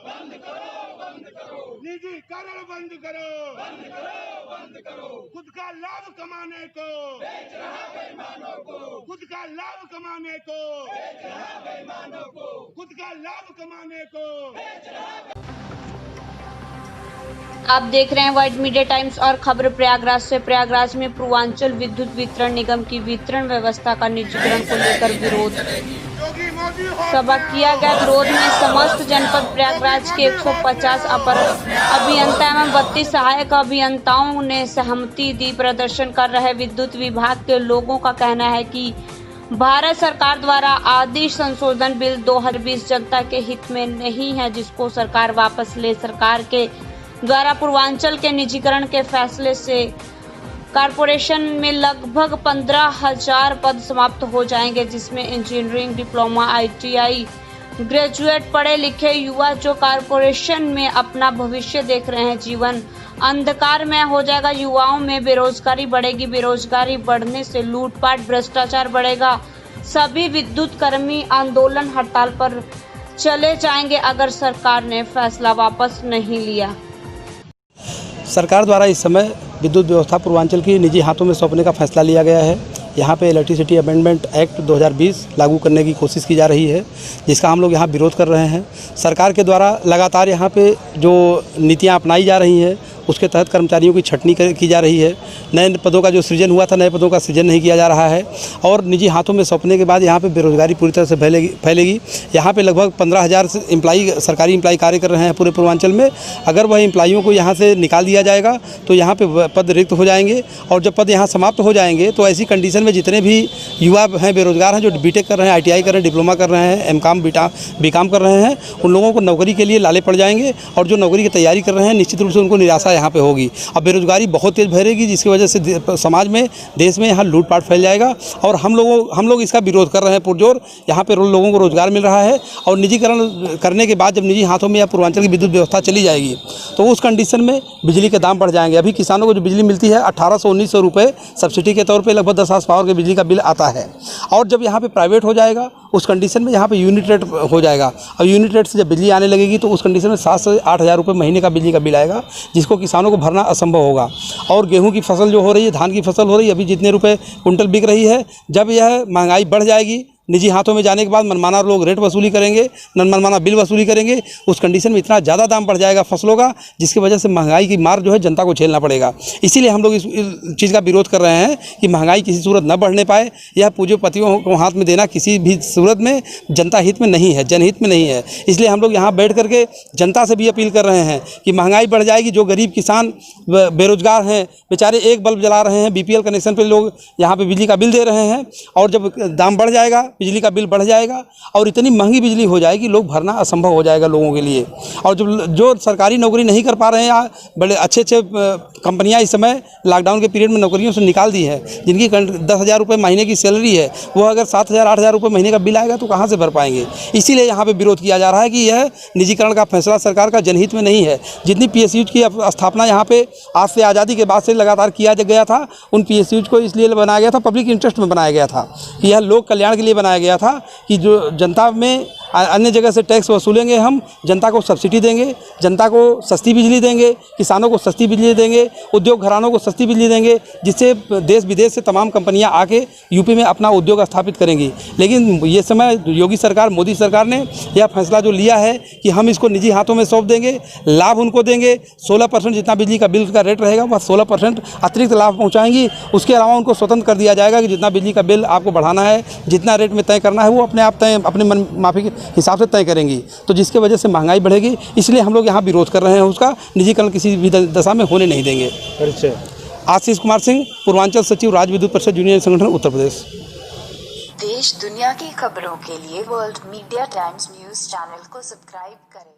बंद करो, बंद करो, निजीकरण बंद करो, बंद करो, बंद करो, खुद का लाभ कमाने को बेच रहा बेईमानों को, खुद का लाभ कमाने को बेच रहा बेईमानों को, खुद का लाभ कमाने को बेच रहा। आप देख रहे हैं वाइड मीडिया टाइम्स और खबर प्रयागराज से। प्रयागराज में पूर्वांचल विद्युत वितरण निगम की वितरण व्यवस्था का निजीकरण को लेकर विरोध सभा किया गया। विरोध में समस्त जनपद प्रयागराज के 150 अपर अभियंता एवं 32 सहायक अभियंताओं ने सहमति दी। प्रदर्शन कर रहे विद्युत विभाग के लोगों का कहना है कि भारत सरकार द्वारा आदेश संशोधन बिल 2020 जनता के हित में नहीं है, जिसको सरकार वापस ले। सरकार के द्वारा पूर्वांचल के निजीकरण के फैसले से कारपोरेशन में लगभग 15,000 पद समाप्त हो जाएंगे, जिसमें इंजीनियरिंग, डिप्लोमा, ITI ग्रेजुएट पढ़े लिखे युवा जो कारपोरेशन में अपना भविष्य देख रहे हैं, जीवन अंधकार में हो जाएगा। युवाओं में बेरोजगारी बढ़ेगी। बेरोजगारी बढ़ने से लूटपाट, भ्रष्टाचार बढ़ेगा। सभी विद्युत कर्मी आंदोलन हड़ताल पर चले जाएंगे अगर सरकार ने फैसला वापस नहीं लिया। सरकार द्वारा इस समय विद्युत व्यवस्था पूर्वांचल की निजी हाथों में सौंपने का फैसला लिया गया है। यहाँ पे इलेक्ट्रिसिटी अमेंडमेंट एक्ट 2020 लागू करने की कोशिश की जा रही है, जिसका हम लोग यहाँ विरोध कर रहे हैं। सरकार के द्वारा लगातार यहाँ पे जो नीतियाँ अपनाई जा रही हैं, उसके तहत कर्मचारियों की छटनी की जा रही है। नए पदों का जो सृजन हुआ था, नए पदों का सृजन नहीं किया जा रहा है और निजी हाथों में सौंपने के बाद यहाँ पे बेरोजगारी पूरी तरह से फैलेगी। यहाँ पे लगभग 15,000 एम्प्लाई, सरकारी एम्प्लाई कार्य कर रहे हैं पूरे पूर्वांचल में। अगर वह एम्प्लाइयों को यहाँ से निकाल दिया जाएगा तो यहाँ पे पद रिक्त हो जाएंगे और जब पद यहाँ समाप्त हो जाएंगे तो ऐसी कंडीशन में जितने भी युवा हैं, बेरोजगार हैं, जो बीटेक कर रहे हैं, ITI कर रहे हैं, डिप्लोमा कर रहे हैं, MCOM, BCOM कर रहे हैं, उन लोगों को नौकरी के लिए लाले पड़ जाएंगे और जो नौकरी की तैयारी कर रहे हैं निश्चित रूप से उनको निराशा यहाँ पे होगी। अब बेरोजगारी बहुत तेज भरेगी, जिसकी वजह से समाज में, देश में यहाँ लूटपाट फैल जाएगा और हम लोग इसका विरोध कर रहे हैं पुरजोर। यहाँ पे लोगों को रोजगार मिल रहा है और निजीकरण करने के बाद जब निजी हाथों में या पूर्वांचल की विद्युत व्यवस्था चली जाएगी तो उस कंडीशन में बिजली के दाम बढ़ जाएंगे। अभी किसानों को जो बिजली मिलती है 1800-1900 रुपये सब्सिडी के तौर पे लगभग 10 पावर के बिजली का बिल आता है और जब यहाँ पे प्राइवेट हो जाएगा उस कंडीशन में यहाँ पे यूनिट रेट हो जाएगा और यूनिट रेट से जब बिजली आने लगेगी तो उस कंडीशन में 7 से 8 हज़ार रुपये महीने का बिजली का बिल आएगा, जिसको किसानों को भरना असंभव होगा। और गेहूं की फसल जो हो रही है, धान की फसल हो रही है, अभी जितने रुपए कुंटल बिक रही है, जब यह महंगाई बढ़ जाएगी, निजी हाथों में जाने के बाद मनमाना लोग रेट वसूली करेंगे, मनमाना बिल वसूली करेंगे, उस कंडीशन में इतना ज़्यादा दाम बढ़ जाएगा फसलों का, जिसकी वजह से महंगाई की मार जो है जनता को झेलना पड़ेगा। इसीलिए हम लोग इस चीज़ का विरोध कर रहे हैं कि महंगाई किसी सूरत न बढ़ने पाए। यह पूंजीपतियों को हाथ में देना किसी भी सूरत में जनता हित में नहीं है, जनहित में नहीं है। इसलिए हम लोग यहाँ बैठ करके जनता से भी अपील कर रहे हैं कि महंगाई बढ़ जाएगी। जो गरीब किसान बेरोजगार हैं, बेचारे एक बल्ब जला रहे हैं, BPL कनेक्शन पर लोग यहाँ पर बिजली का बिल दे रहे हैं और जब दाम बढ़ जाएगा, बिजली का बिल बढ़ जाएगा और इतनी महंगी बिजली हो जाएगी, लोग भरना असंभव हो जाएगा लोगों के लिए। और जो सरकारी नौकरी नहीं कर पा रहे हैं, बड़े अच्छे कंपनियां इस समय लॉकडाउन के पीरियड में नौकरियों से निकाल दी है, जिनकी 10,000 रुपये महीने की सैलरी है, वो अगर 7,000 8,000 रुपये महीने का बिल आएगा तो कहाँ से भर पाएंगे। इसीलिए यहाँ पर विरोध किया जा रहा है कि यह निजीकरण का फैसला सरकार का जनहित में नहीं है। जितनी PSUs की स्थापना यहाँ पे आज से आज़ादी के बाद से लगातार किया गया था, उन PSUs को इसलिए बनाया गया था, पब्लिक इंटरेस्ट में बनाया गया था कि यह लोक कल्याण के लिए बनाया गया था कि जो जनता में अन्य जगह से टैक्स वसूलेंगे, हम जनता को सब्सिडी देंगे, जनता को सस्ती बिजली देंगे, किसानों को सस्ती बिजली देंगे, उद्योग घरानों को सस्ती बिजली देंगे, जिससे देश विदेश से तमाम कंपनियां आके यूपी में अपना उद्योग स्थापित करेंगी। लेकिन ये समय योगी सरकार, मोदी सरकार ने यह फैसला जो लिया है कि हम इसको निजी हाथों में सौंप देंगे, लाभ उनको देंगे। 16% जितना बिजली का बिल का रेट रहेगा वह 16% अतिरिक्त लाभ पहुँचाएंगी। उसके अलावा उनको स्वतंत्र कर दिया जाएगा कि जितना बिजली का बिल आपको बढ़ाना है, जितना रेट में तय करना है, वो अपने आप तय, अपने मन माफी के हिसाब से तय करेंगी। तो जिसकी वजह से महंगाई बढ़ेगी। इसलिए हम लोग यहाँ विरोध कर रहे हैं, उसका निजीकरण किसी भी दशा में होने नहीं देंगे। आशीष कुमार सिंह, पूर्वांचल सचिव, राज्य विद्युत परिषद यूनियन संगठन, उत्तर प्रदेश। देश दुनिया की खबरों के लिए world media times news channel को सब्सक्राइब करें।